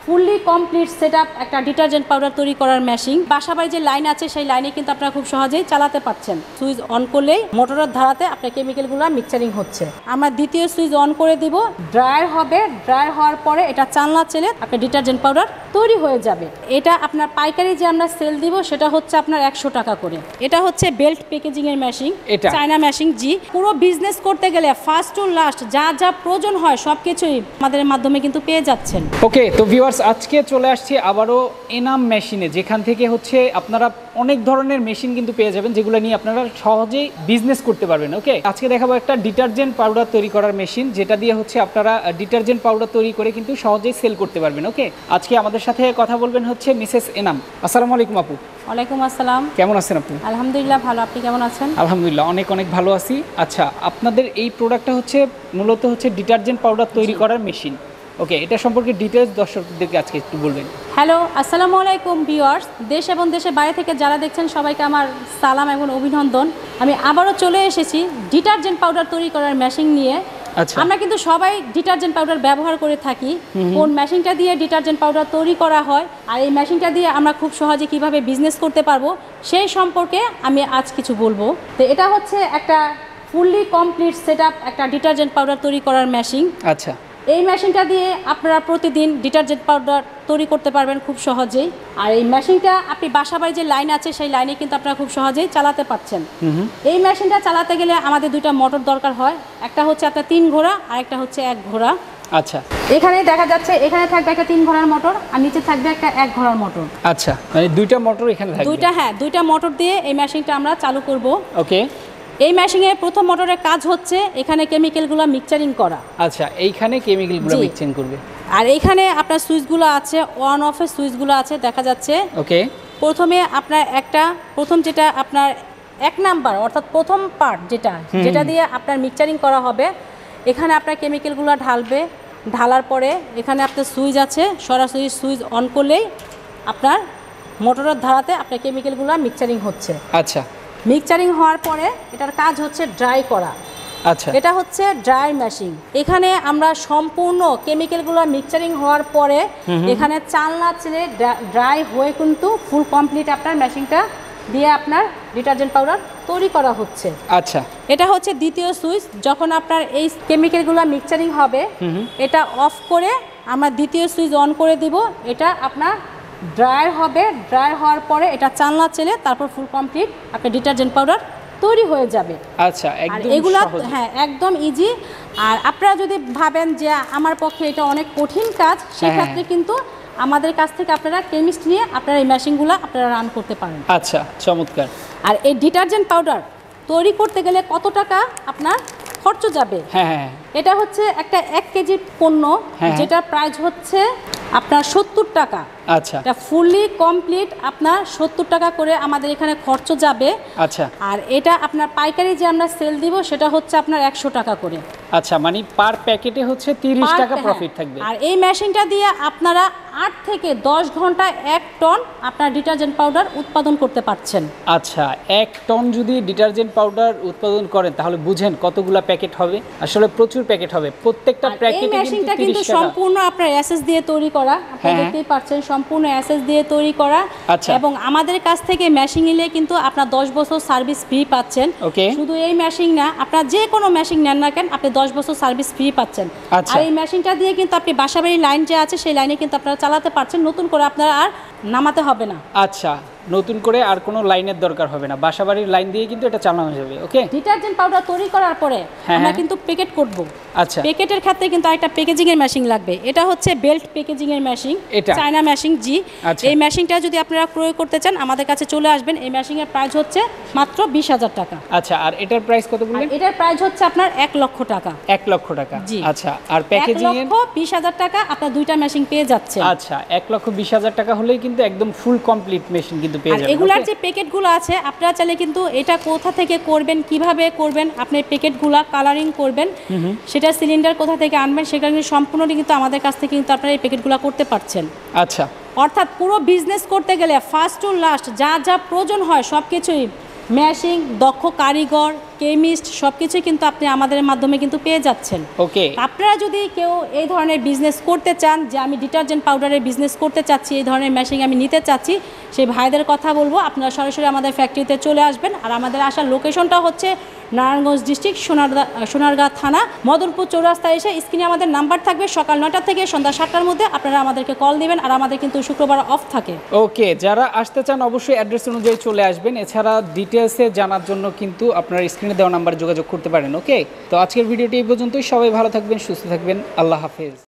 Fully complete setup একটা detergent powder তৈরি করার মেশিন। বাসাবাড়ি যে লাইন আছে সেই লাইনে কিন্তু আপনারা খুব সহজেই চালাতে পারছেন। সুইচ অন করলেই মোটরের ধারাতে আপনার কেমিক্যালগুলো মিক্সচারিং হচ্ছে। আমরা দ্বিতীয় সুইচ অন করে দিব, ড্রায়ার হবে। ড্রায়ার হওয়ার পরে এটা চালনা চেলে আপনার ডিটারজেন্ট পাউডার তৈরি হয়ে যাবে। এটা আপনার পাইকারি যে আমরা সেল দিব সেটা হচ্ছে আপনার 100 টাকা করে। এটা হচ্ছে বেল্ট প্যাকেজিং এর মেশিন, চায়না মেশিন। জি, পুরো বিজনেস করতে গেলে ফার্স্ট টু লাস্ট যা যা প্রয়োজন হয় সবকিছুই আমাদের মাধ্যমে কিন্তু পেয়ে যাচ্ছেন। ওকে, তো ভিউয়ার্স আজকে চলে আসছি আবারও এনাম মেশিনে, যেখান থেকে হচ্ছে আপনারা অনেক ধরনের মেশিন কিন্তু পেয়ে যাবেন যেগুলো নিয়ে আপনারা সহজেই বিজনেস করতে পারবেন। ওকে, আজকে দেখাবো একটা ডিটারজেন্ট পাউডার তৈরি করার মেশিন, যেটা দিয়ে হচ্ছে আপনারা ডিটারজেন্ট পাউডার তৈরি করে কিন্তু সহজেই সেল করতে পারবেন। ওকে, আজকে আমাদের সাথে কথা বলবেন হচ্ছে মিসেস এনাম। আসসালামু আলাইকুম আপু। ওয়ালাইকুম আসসালাম। কেমন আছেন আপনি? আলহামদুলিল্লাহ ভালো, আপনি কেমন আছেন? আলহামদুলিল্লাহ অনেক অনেক ভালো আছি। আচ্ছা, আপনাদের এই প্রোডাক্টটা হচ্ছে মূলত হচ্ছে ডিটারজেন্ট পাউডার তৈরি করার মেশিন। ওকে, এটা সম্পর্কে ডিটেলস দর্শকদেরকে আজকে একটু বলবেন। হ্যালো, আসসালামু আলাইকুম ভিউয়ার্স। দেশ এবং দেশের বাইরে থেকে যারা দেখছেন সবাইকে আমার সালাম এবং অভিনন্দন। আমি আবারও চলে এসেছি ডিটারজেন্ট পাউডার তৈরি করার মেশিন নিয়ে। আচ্ছা, আমরা কিন্তু সবাই ডিটারজেন্ট পাউডার ব্যবহার করে থাকি। কোন মেশিনটা দিয়ে ডিটারজেন্ট পাউডার তৈরি করা হয় আর এই মেশিনটা দিয়ে আমরা খুব সহজে কিভাবে বিজনেস করতে পারবো সেই সম্পর্কে আমি আজ কিছু বলবো। তো এটা হচ্ছে একটা ফুললি কমপ্লিট সেটআপ একটা ডিটারজেন্ট পাউডার তৈরি করার মেশিন। আচ্ছা, এই মেশিনটা দিয়ে আপনারা প্রতিদিন ডিটারজেন্ট পাউডার তৈরি করতে পারবেন খুব সহজেই। আর এই মেশিনটা আপনি বাসাবাড়ি যে লাইন আছে সেই লাইনে কিন্তু আপনারা খুব সহজেই চালাতে পারছেন। এই মেশিনটা চালাতে গেলে আমাদের দুইটা মোটর দরকার হয়। একটা হচ্ছে আপনার 3 ঘোড়া আর একটা হচ্ছে 1 ঘোড়া। আচ্ছা, এখানে দেখা যাচ্ছে এখানে থাকবে একটা 3 ঘোড়ার মোটর আর নিচে থাকবে একটা 1 ঘোড়ার মোটর। আচ্ছা, মানে দুইটা মোটর এখানে থাকবে। দুইটা মোটর দিয়ে এই মেশিনটা আমরা চালু করব। ওকে, এই মেশিনের প্রথম মোটরের কাজ হচ্ছে এখানে কেমিক্যালগুলো মিক্সচারিং করা। আচ্ছা, এইখানে কেমিক্যালগুলো মিক্সিং করবে। আর এইখানে আপনার সুইচগুলো আছে, অন অফের সুইচগুলো আছে দেখা যাচ্ছে। ওকে, প্রথমে আপনার প্রথম যেটা আপনার 1 নাম্বার অর্থাৎ প্রথম পার্ট যেটা দিয়ে আপনার মিক্সচারিং করা হবে, এখানে আপনার কেমিক্যালগুলো ঢালবে। ঢালার পরে এখানে আপনার সুইচ আছে, সরাসরি সুইচ অন করলেই আপনার মোটরের ধারাতে আপনার কেমিক্যালগুলো মিক্সচারিং হচ্ছে। আচ্ছা, মিক্সচারিং হওয়ার পরে এটার কাজ হচ্ছে ড্রাই করা। আচ্ছা, এটা হচ্ছে ড্রায়ার মেশিন। এখানে আমরা সম্পূর্ণ কেমিক্যালগুলো মিক্সচারিং হওয়ার পরে এখানে চালনা চেলে ড্রাই হয়ে কিন্তু ফুল কমপ্লিট আপনার মেশিনটা দিয়ে আপনার ডিটারজেন্ট পাউডার তৈরি করা হচ্ছে। আচ্ছা, এটা হচ্ছে দ্বিতীয় সুইচ। যখন আপনার এই কেমিক্যালগুলো মিক্সচারিং হবে এটা অফ করে আমরা দ্বিতীয় সুইচ অন করে দিব। এটা আপনার ড্রায়ার হবে। ড্রায়ার হওয়ার পরে এটা চালনা চেলে তারপর ফুল কমপ্লিট আপনার ডিটারজেন্ট পাউডার তৈরি হয়ে যাবে। আচ্ছা, একদম এগুলা সহজ। হ্যাঁ, একদম ইজি। আর আপনারা যদি ভাবেন যে আমার পক্ষে এটা অনেক কঠিন কাজ, সেক্ষেত্রে কিন্তু আমাদের কাছ থেকে আপনারা কেমিস্ট নিয়ে আপনারা এই মেশিনগুলো আপনারা রান করতে পারেন। আচ্ছা, চমৎকার। আর এই ডিটারজেন্ট পাউডার তৈরি করতে গেলে কত টাকা আপনার খরচ যাবে? হ্যাঁ, এটা হচ্ছে একটা 1 কেজি পণ্য, যেটা প্রাইস হচ্ছে আপনার 70 টাকা। আচ্ছা, এটা ফুললি কমপ্লিট আপনার 70 টাকা করে আমাদের এখানে খরচ যাবে। আচ্ছা, আর এটা আপনার পাইকারি যে আমরা সেল দিব সেটা হচ্ছে আপনার 100 টাকা করে। আচ্ছা, মানে পার প্যাকেটে হচ্ছে 30 টাকা প্রফিট থাকবে। আর এই মেশিনটা দিয়ে আপনারা 8 থেকে 10 ঘন্টায় 1 টন আপনার ডিটারজেন্ট পাউডার উৎপাদন করতে পারছেন। আচ্ছা, 1 টন যদি ডিটারজেন্ট পাউডার উৎপাদন করেন তাহলে বুঝেন কতগুলা প্যাকেট হবে। আসলে প্রচুর প্যাকেট হবে, প্রত্যেকটা প্যাকেটে এই মেশিনটা কিন্তু কিন্তু 30 টাকা। সম্পূর্ণ আপনার এসএস দিয়ে তৈরি করা, আপনারা দেখতেই পাচ্ছেন সম্পূর্ণ এসএস দিয়ে তৈরি করা। আচ্ছা, এবং আমাদের কাছ থেকে মেশিন নিলে কিন্তু আপনার 10 বছর সার্ভিস ফ্রি পাচ্ছেন। ওকে, শুধু এই মেশিন না, আপনার যে কোনো মেশিন নেন না কেন আপনি 10 বছর সার্ভিস ফ্রি পাচ্ছেন। আচ্ছা, আর এই মেশিনটা দিয়ে কিন্তু আপনি বাসাবাড়ির লাইন যে আছে সেই লাইনে কিন্তু আপনারা চালাতে পারছেন, নতুন করে আপনারা আর নামাতে হবে না। আচ্ছা, নতুন করে আর কোনো লাইনের দরকার হবে না, বাসাবাড়ির লাইন দিয়ে কিন্তু এটা চালানো যাবে। ওকে, ডিটারজেন্ট পাউডার তৈরি করার পরে আমরা কিন্তু প্যাকেট করব। আচ্ছা, প্যাকেটের ক্ষেত্রে কিন্তু একটা প্যাকেজিং এর মেশিন লাগবে। এটা হচ্ছে বেল্ট প্যাকেজিং এর মেশিন, চায়না মেশিন। জি, এই মেশিনটা যদি আপনারা ক্রয় করতে চান আমাদের কাছে চলে আসবেন। এই মেশিনের প্রাইস হচ্ছে মাত্র 20,000 টাকা। আচ্ছা, আর এটার প্রাইস কত বললেন? এটার প্রাইস হচ্ছে আপনার 1 লক্ষ টাকা। 1 লক্ষ টাকা। জি, আচ্ছা, আর প্যাকেজিং এর 1,20,000 টাকা আপনার দুইটা মেশিন পেয়ে যাচ্ছে। আচ্ছা, 1,20,000 টাকা হলেই কিন্তু একদম ফুল কমপ্লিট মেশিন কিন্তু পেয়ে যাবেন। এগুলার যে প্যাকেটগুলো আছে আপনারা চাইলে কিন্তু এটা কোথা থেকে করবেন, কিভাবে করবেন, আপনি প্যাকেটগুলো কালারিং করবেন, সেটা সিলিন্ডার কোথা থেকে আনবেন, সেটা কিন্তু সম্পূর্ণটি কিন্তু আমাদের কাছ থেকে কিন্তু আপনারা এই প্যাকেটগুলো করতে পারছেন। আচ্ছা, অর্থাৎ পুরো বিজনেস করতে গেলে ফার্স্ট টু লাস্ট যা যা প্রয়োজন হয় সব কিছুই মেশিন, দক্ষ কারিগর, কেমিস্ট সব কিছুই কিন্তু আপনি আমাদের মাধ্যমে কিন্তু পেয়ে যাচ্ছেন। ওকে, আপনারা যদি কেউ এই ধরনের বিজনেস করতে চান, যে আমি ডিটারজেন্ট পাউডারের বিজনেস করতে চাচ্ছি, এই ধরনের মেশিন আমি নিতে চাচ্ছি, সেই ভাইদের কথা বলবো আপনারা সরাসরি আমাদের ফ্যাক্টরিতে চলে আসবেন। আর আমাদের আসার লোকেশনটা হচ্ছে নারায়ণগঞ্জ ডিস্ট্রিক্ট সোনারগাঁ থানা, মদনপুর চৌরাস্তায় এসে স্ক্রিনে আমাদের নাম্বার থাকবে। সকাল 9টা থেকে সন্ধ্যা 7টার মধ্যে আপনারা আমাদেরকে কল দিবেন। আর আমাদের কিন্তু শুক্রবার অফ থাকে। ওকে, যারা আসতে চান অবশ্যই অ্যাড্রেস অনুযায়ী চলে আসবেন। এছাড়া ডিটেলসে জানার জন্য কিন্তু আপনারা স্ক্রিনে দেওয়া নাম্বারে যোগাযোগ করতে পারেন। ওকে, তো আজকের ভিডিওটি এই পর্যন্তই। সবাই ভালো থাকবেন, সুস্থ থাকবেন। আল্লাহ হাফেজ।